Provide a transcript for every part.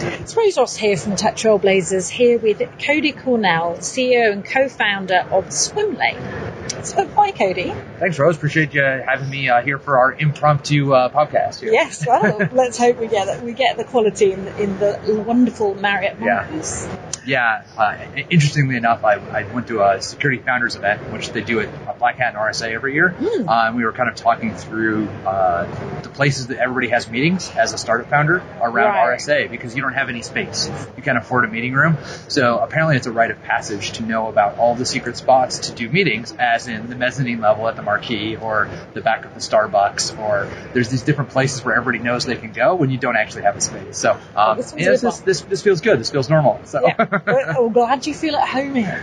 It's Rose Ross here from the Tech Trailblazers, here with Cody Cornell, CEO and co-founder of Swimlane. So, hi, Cody. Thanks, Rose. Appreciate you having me here for our impromptu podcast here. Yes, well, let's hope we get the quality in the wonderful Marriott Mongoose. Yeah. Interestingly enough, I went to a security founders event, which they do at Black Hat and RSA every year. And we were kind of talking through the places that everybody has meetings as a startup founder around RSA, because you don't have any space. You can't afford a meeting room. So apparently it's a rite of passage to know about all the secret spots to do meetings, as in the mezzanine level at the Marquee or the back of the Starbucks, or there's these different places where everybody knows they can go when you don't actually have a space. So this feels good. This feels normal. So. Yeah. Oh, glad you feel at home here.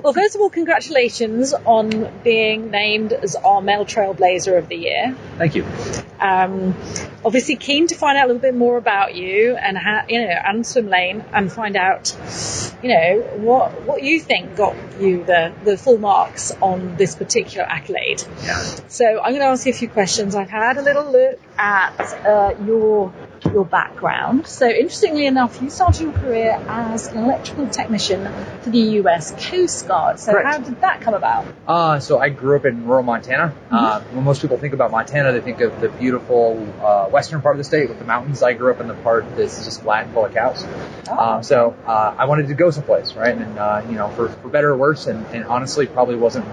Well, first of all, congratulations on being named as our Male Trailblazer of the Year. Thank you. Obviously keen to find out a little bit more about you and how, and Swimlane, and find out, what you think got you the full marks on this particular accolade. Yeah. So I'm going to ask you a few questions. I've had a little look at your background. So interestingly enough, you started your career as an electrical technician for the US Coast Guard. So Correct. How did that come about? So I grew up in rural Montana. When most people think about Montana, they think of the beautiful western part of the state with the mountains. I grew up in the part that's just flat and full of cows. So I wanted to go someplace, right? And, for better or worse, and honestly probably wasn't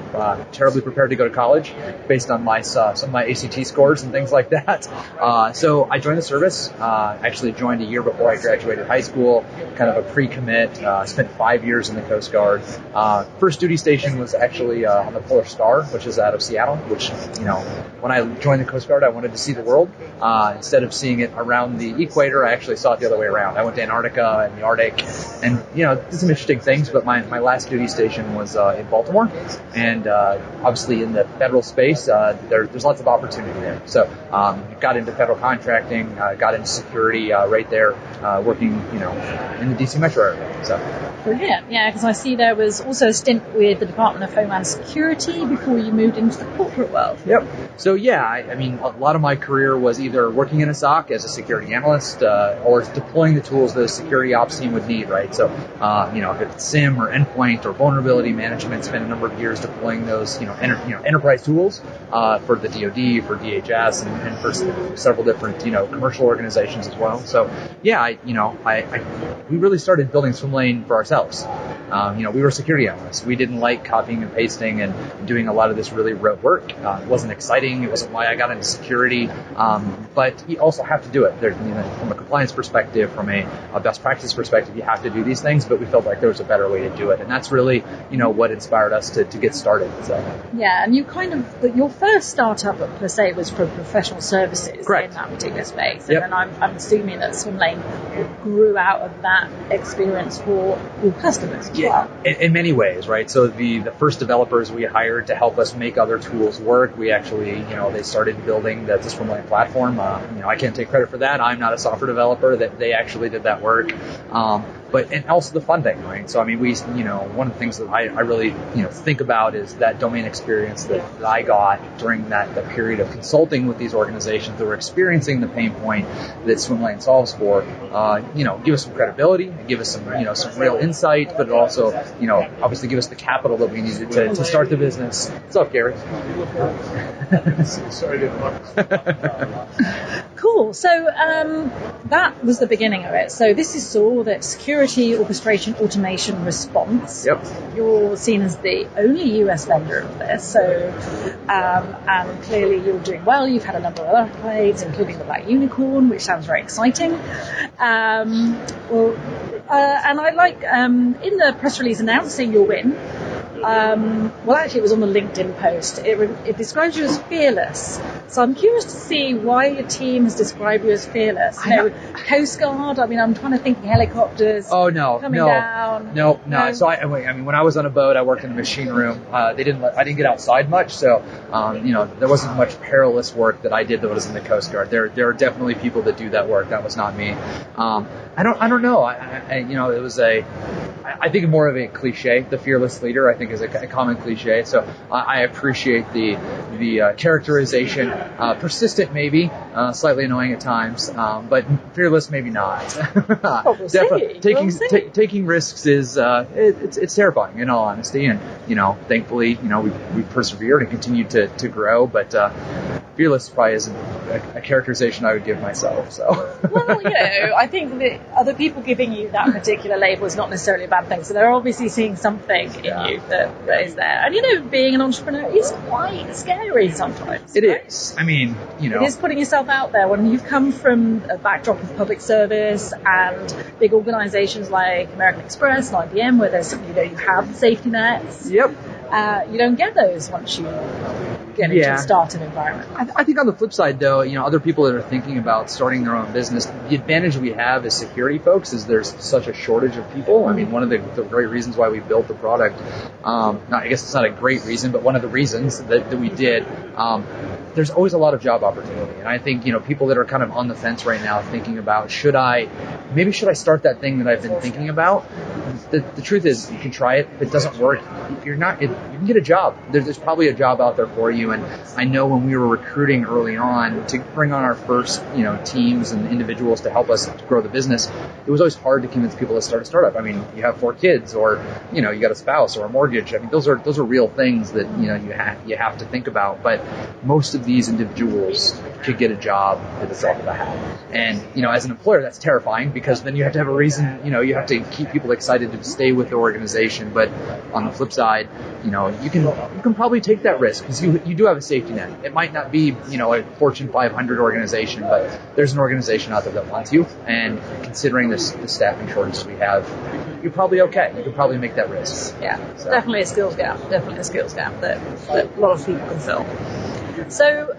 terribly prepared to go to college based on some of my ACT scores and things like that. So I joined the service. Actually joined a year before I graduated high school, kind of a pre-commit, spent 5 years in the Coast Guard. First duty station was actually on the Polar Star, which is out of Seattle, which, when I joined the Coast Guard, I wanted to see the world. Instead of seeing it around the equator, I actually saw it the other way around. I went to Antarctica and the Arctic and, did some interesting things, but my last duty station was in Baltimore. And obviously in the federal space, there's lots of opportunity there. So got into federal contracting, got into security right there, working, in the DC metro area. So. Brilliant. Yeah, because I see there was also a stint with the Department of Homeland Security before you moved into the corporate world. Yep. So yeah, a lot of my career was either working in a SOC as a security analyst, or deploying the tools that a security ops team would need, right? So, if it's SIM or endpoint or vulnerability management, spent a number of years deploying those, enterprise tools, for the DoD, for DHS, and for several different, commercial organizations as well. So yeah, we really started building Swimlane for ourselves. We were security analysts. We didn't like copying and pasting and doing a lot of this really rote work. It wasn't exciting. It wasn't why I got into security. But you also have to do it. From a compliance perspective, from a best practice perspective, you have to do these things, but we felt like there was a better way to do it. And that's really, what inspired us to get started. So. Yeah, and you your first startup per se was for professional services. Correct. In that particular space. Yep. And then I'm assuming that Swimlane grew out of that experience for your customers as well. In many ways, right? So the first developers we hired to help us make other tools work, we actually, they started building the Swimlane platform. I can't take credit for that. I'm not a software developer. That they actually did that work. And also the funding, right? So, one of the things that I really, think about is that domain experience that I got during that period of consulting with these organizations that were experiencing the pain point that Swimlane solves for. Give us some credibility, give us some real insight, but it also, obviously give us the capital that we needed to start the business. What's up, Gary? Sorry to interrupt. Cool. So that was the beginning of it. So this is all that security, orchestration, automation, response. Yep. You're seen as the only US vendor of this. So, and clearly you're doing well. You've had a number of accolades, including the Black Unicorn, which sounds very exciting. And I like in the press release announcing your win. Actually, it was on the LinkedIn post. It describes you as fearless. So I'm curious to see why your team has described you as fearless. Coast Guard. I'm trying to think helicopters. Oh no, coming down. No. So when I was on a boat, I worked in a machine room. I didn't get outside much, so there wasn't much perilous work that I did that was in the Coast Guard. There are definitely people that do that work. That was not me. I don't know. It was I think more of a cliche, the fearless leader. I think think is a common cliche. So I appreciate the characterization. Persistent, maybe, slightly annoying at times, but fearless, maybe not. We'll see. Taking risks is it's terrifying, in all honesty, and thankfully, we've persevered and continued to grow, but fearless probably isn't a characterization I would give myself. So, well, I think that other people giving you that particular label is not necessarily a bad thing. So they're obviously seeing something in you that is there. And being an entrepreneur is quite scary sometimes. It is. I mean, it is putting yourself out there when you've come from a backdrop of public service and big organizations like American Express and IBM, where there's you have safety nets. Yep. You don't get those once you get into a startup environment. I think on the flip side, though, other people that are thinking about starting their own business, the advantage we have as security folks is there's such a shortage of people. I mean, one of the great reasons why we built the product, I guess it's not a great reason, but one of the reasons that we did, there's always a lot of job opportunity. And I think, people that are kind of on the fence right now thinking about, should I start that thing that I've been thinking about? The truth is, you can try it. If it doesn't work, you can get a job. There's probably a job out there for you. And I know when we were recruiting early on to bring on our first, teams and individuals to help us grow the business, it was always hard to convince people to start a startup. I mean, you have 4 kids, or you got a spouse or a mortgage. I mean, those are real things that you have to think about. But most of these individuals could get a job at the drop of a hat. And as an employer, that's terrifying, because then you have to have a reason. You have to keep people excited to stay with the organization. But on the flip side, you can probably take that risk, because you do have a safety net. It might not be a Fortune 500 organization, but there's an organization out there that wants you. And considering the staffing shortage we have, you're probably okay. You could probably make that risk. Yeah, so. Definitely a skills gap that a lot of people can fill. So,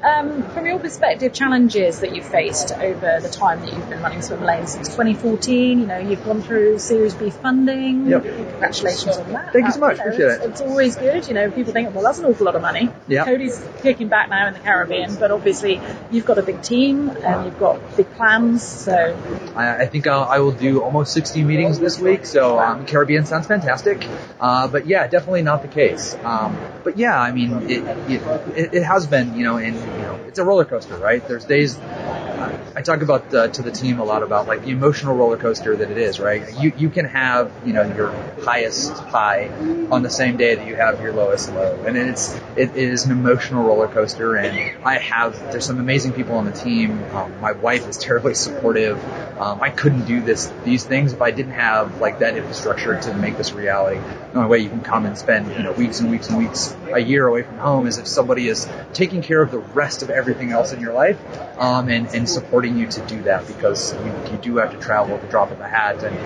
from your perspective, challenges that you've faced over the time that you've been running Swimlane since 2014, you've gone through Series B funding. Yep. Congratulations on that. Thank you so much. Appreciate it. It's always good. People think, well, that's an awful lot of money. Yep. Cody's kicking back now in the Caribbean, but obviously you've got a big team and you've got big plans. So, I think I will do almost 60 meetings this week. So, Caribbean sounds fantastic. But yeah, definitely not the case. But yeah, I mean, it has been. It's a roller coaster, right? There's days, I talk about to the team a lot about like the emotional roller coaster that it is, right? You can have, your highest high on the same day that you have your lowest low. And it is an emotional roller coaster. And there's some amazing people on the team. My wife is terribly supportive. I couldn't do these things if I didn't have like that infrastructure to make this a reality. The only way you can come and spend, weeks and weeks and weeks, a year away from home is if somebody is taking care of the rest of everything else in your life, and supporting you to do that, because you do have to travel at the drop of a hat, and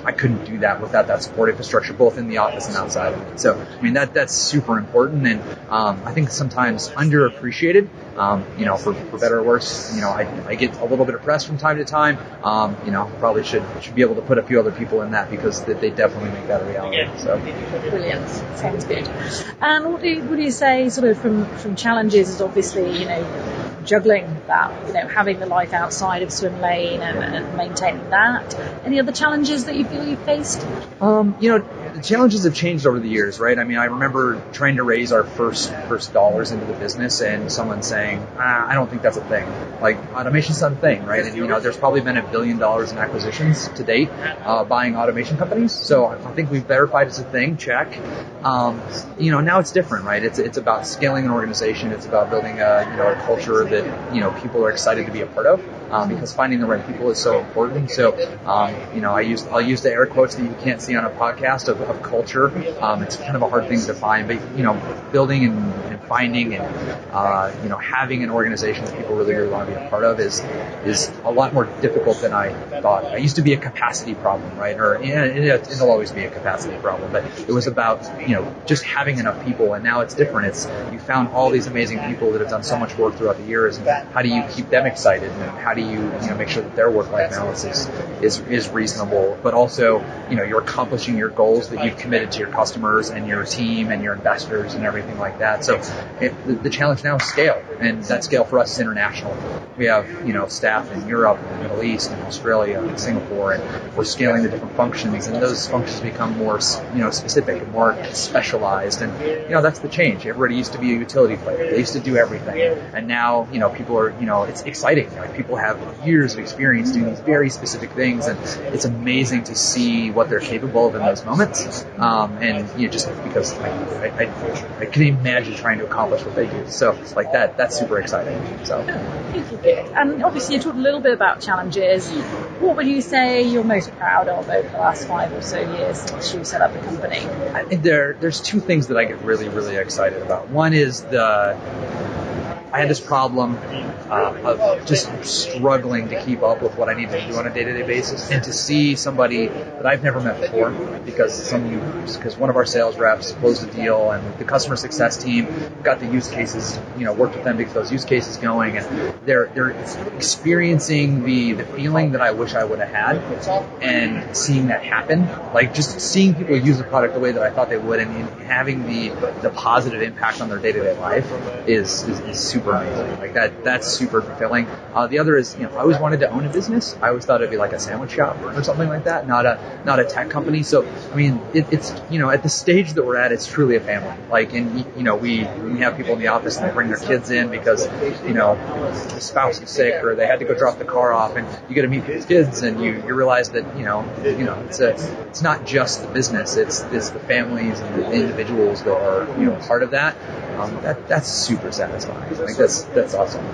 I couldn't do that without that support infrastructure, both in the office and outside of it. So I mean that's super important, and I think sometimes underappreciated. For better or worse, I get a little bit of press from time to time. Probably should be able to put a few other people in that, because they definitely make that a reality. So brilliant, sounds good. And what do you say, sort of from challenges, is obviously juggling that, having the life outside of Swimlane and maintaining that. Any other challenges that you feel you've faced? The challenges have changed over the years, right? I mean, I remember trying to raise our first dollars into the business, and someone saying, I don't think that's a thing. Like, automation's not a thing, right? And, there's probably been $1 billion in acquisitions to date, buying automation companies. So I think we've verified it's a thing, check. Now it's different, right? It's about scaling an organization. It's about building a culture that, people are excited to be a part of, because finding the right people is so important. So, I'll use the air quotes that you can't see on a podcast of culture. It's kind of a hard thing to define, but, building and finding and, having an organization that people really want to be a part of is a lot more difficult than I thought. I used to be a capacity problem, right? Or, it'll always be a capacity problem, but it was about, just having enough people, and now it's different. You found all these amazing people that have done so much work throughout the years, and how do you keep them excited, and how do you, make sure that their work-life balance is reasonable, but also, you're accomplishing your goals that you've committed to your customers and your team and your investors and everything like that. So the challenge now is scale. And that scale for us is international. We have, staff in Europe, and the Middle East, and Australia, and Singapore, and we're scaling the different functions, and those functions become more, specific and more specialized. And, that's the change. Everybody used to be a utility player. They used to do everything. And now, people are, it's exciting. Like, people have years of experience doing these very specific things, and it's amazing to see what they're capable of in those moments. Just because I can imagine trying to accomplish what they do. So, like, that's super exciting. So. And obviously you talked a little bit about challenges. What would you say you're most proud of over the last 5 or so years since you set up the company? I think there's two things that I get really, really excited about. One is I had this problem of just struggling to keep up with what I need to do on a day-to-day basis, and to see somebody that I've never met before, because one of our sales reps closed a deal, and the customer success team got the use cases, worked with them to get those use cases going, and they're experiencing the feeling that I wish I would have had, and seeing that happen, like just seeing people use the product the way that I thought they would, and having the positive impact on their day-to-day life is super amazing. Like that's super fulfilling. The other is, I always wanted to own a business. I always thought it'd be like a sandwich shop or something like that, not a tech company. So, I mean, it's at the stage that we're at, it's truly a family. Like, and we have people in the office and they bring their kids in because, the spouse is sick or they had to go drop the car off, and you get to meet people's kids, and you realize that, it's not just the business, it's the families and the individuals that are, part of that. That's super satisfying. Like that's awesome.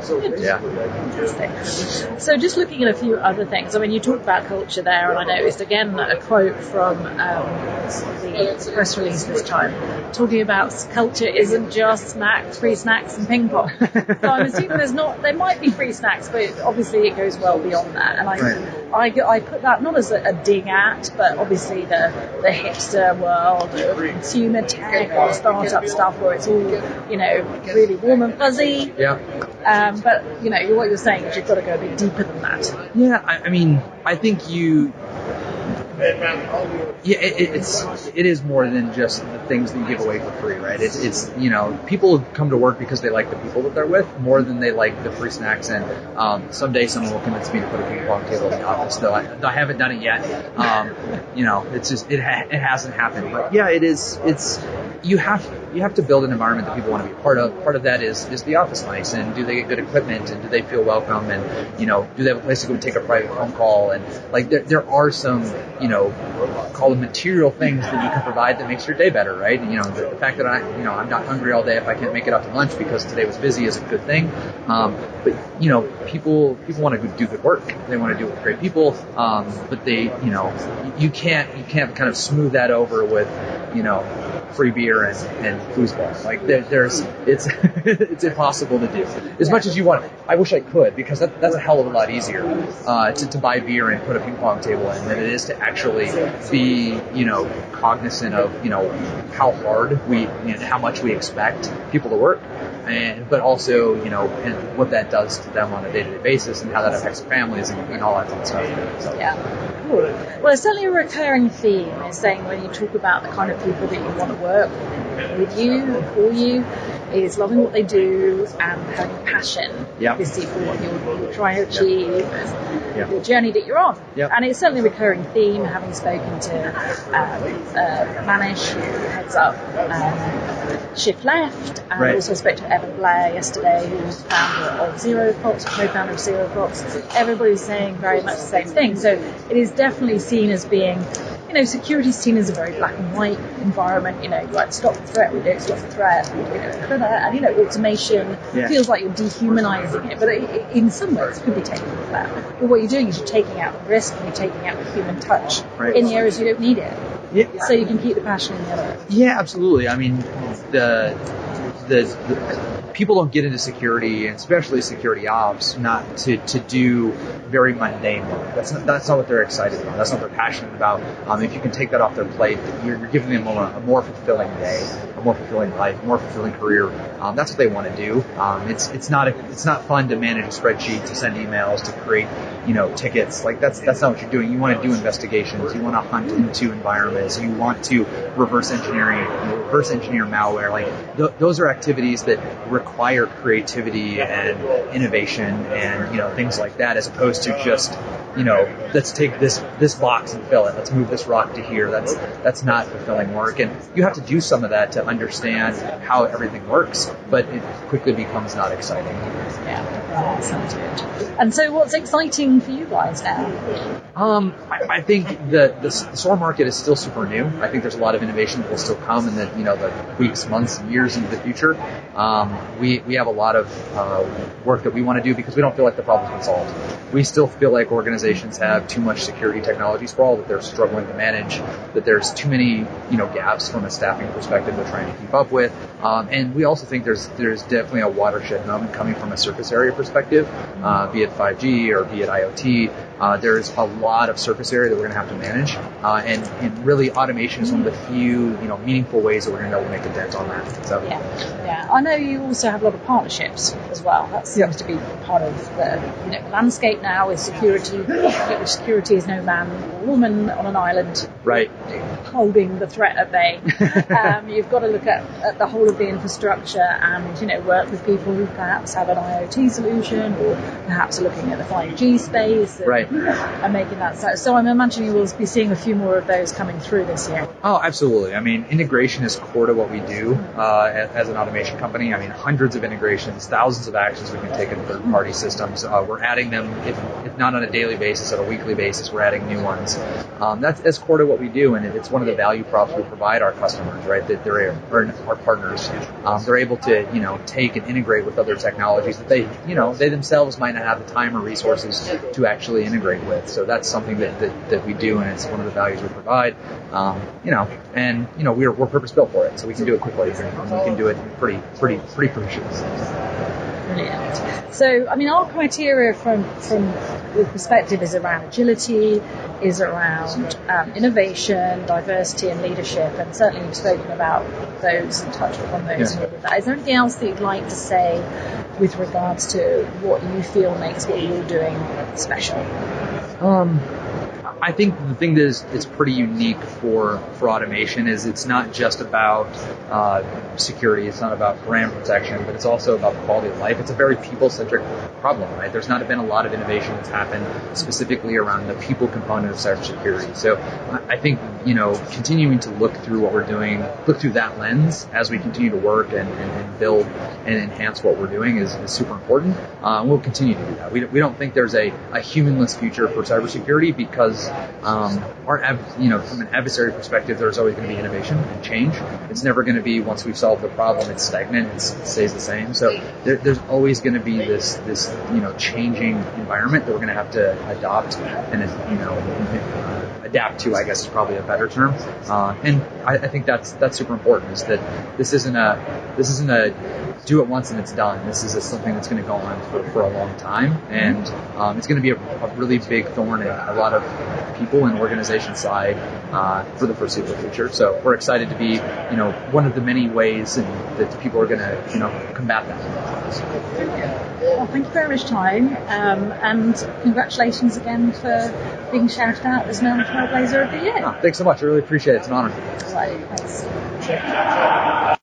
So yeah. Fantastic. So just looking at a few other things. I mean, you talked about culture there, and I noticed again a quote from the press release this time, talking about culture isn't just free snacks and ping pong. So I'm assuming there might be free snacks, but obviously it goes well beyond that. And I put that not as a dig at, but obviously the hipster world of consumer tech or startup stuff where it's all, really warm and fuzzy. Yeah. But, what you're saying is you've got to go a bit deeper than that. Yeah, I think it is more than just the things that you give away for free, right? It's people come to work because they like the people that they're with more than they like the free snacks. And someday someone will convince me to put a ping pong table in the office, though I haven't done it yet. It's just it hasn't happened. But yeah, it is. You have to build an environment that people want to be part of. Part of that is the office nice, and do they get good equipment, and do they feel welcome, and do they have a place to go take a private phone call, and like there are some call them material things that you can provide that makes your day better, right? The fact that I'm not hungry all day if I can't make it out to lunch because today was busy is a good thing. But people want to do good work. They want to do it with great people. But they you can't kind of smooth that over with free beer and foosball. Like it's impossible to do. As much as you want, I wish I could, because that's a hell of a lot easier to buy beer and put a ping pong table in than it is to actually be cognizant of how hard how much we expect people to work, but also and what that does to them on a day-to-day basis, and how that affects their families and all that kind of stuff. So. Yeah. Cool. Well, it's certainly a recurring theme is saying when you talk about the kind of people that you want to work with you and for you is loving what they do and having passion, obviously, for what you're trying to achieve and the journey that you're on. Yep. And it's certainly a recurring theme, having spoken to Manish, who heads up Shift Left, and also spoke to Evan Blair yesterday, who's founder of Zero Fox, co-founder of Zero Fox. Everybody's saying very much the same thing. So it is definitely seen as being, security is seen as a very black and white environment. You like stop the threat, we don't stop the threat, and automation feels like you're dehumanizing it, but in some ways it could be taken for that. But what you're doing is you're taking out the risk and you're taking out the human touch in the areas you don't need it. Yeah. So you can keep the passion in the other. Yeah, absolutely. I mean, the people don't get into security, and especially security ops, not to do very mundane work. That's not what they're excited about. That's not what they're passionate about. If you can take that off their plate, you're giving them a more fulfilling day. a more fulfilling life, a more fulfilling career. That's what they want to do. It's not fun to manage a spreadsheet, to send emails, to create, tickets. Like that's not what you're doing. You want to do investigations. You want to hunt into environments. You want to reverse engineer malware. Like those are activities that require creativity and innovation and things like that, as opposed to just let's take this box and fill it. Let's move this rock to here. That's not fulfilling work, and you have to do some of that to understand how everything works. But it quickly becomes not exciting. Yeah, sounds good. And so, what's exciting for you guys now? I think the SOAR market is still super new. I think there's a lot of innovation that will still come in the weeks, months, and years into the future. We have a lot of work that we want to do because we don't feel like the problem's been solved. We still feel like organizations have too much security technology sprawl that they're struggling to manage, that there's too many gaps from a staffing perspective they're trying to keep up with. And we also think there's definitely a watershed moment coming from a surface area perspective, be it 5G or be it IoT. There's a lot of surface area that we're going to have to manage, and really automation is one of the few meaningful ways that we're going to be able to make a dent on that. So yeah. I know you also have a lot of partnerships as well. That seems to be part of the landscape now with security. Security is no man or woman on an island, right, holding the threat at bay. You've got to look at the whole of the infrastructure and work with people who perhaps have an IoT solution or perhaps are looking at the 5G space. Right. And making that so I'm imagining we'll be seeing a few more of those coming through this year. Oh, absolutely. I mean, integration is core to what we do as an automation company. I mean, hundreds of integrations, thousands of actions we can take in third-party systems. We're adding them, if not on a daily basis, on a weekly basis, we're adding new ones. That's core to what we do, and it's one of the value props we provide our customers, right? That our partners. They're able to take and integrate with other technologies that they themselves might not have the time or resources to actually integrate with. So that's something that we do, and it's one of the values we provide. We're purpose built for it, so we can do it quickly, and we can do it pretty proficiently. Brilliant. So, I mean, our criteria from the perspective is around agility, is around innovation, diversity, and leadership. And certainly you've spoken about those and touched upon those. Yeah. And all of that. Is there anything else that you'd like to say with regards to what you feel makes what you're doing special? I think the thing that is pretty unique for automation is it's not just about security, it's not about brand protection, but it's also about the quality of life. It's a very people-centric problem, right? There's not been a lot of innovation that's happened specifically around the people component of cybersecurity. So I think, continuing to look through what we're doing, look through that lens as we continue to work and build and enhance what we're doing is super important. We'll continue to do that. We don't think there's a humanless future for cybersecurity because from an adversary perspective, there's always going to be innovation and change. It's never going to be once we've solved the problem, it's stagnant, it stays the same. So there's always going to be this changing environment that we're going to have to adopt and adapt to, I guess is probably a better term. And I think that's super important. Is that this isn't a do it once and it's done. This is something that's going to go on for a long time, and it's going to be a really big thorn in a lot of people and organization side for the foreseeable future. So we're excited to be, one of the many ways that people are going to combat that. Well, thank you very much, time, and congratulations again for being shouted out as Tech Trailblazer of the Year. Thanks so much. I really appreciate it. It's an honor. Right, thanks.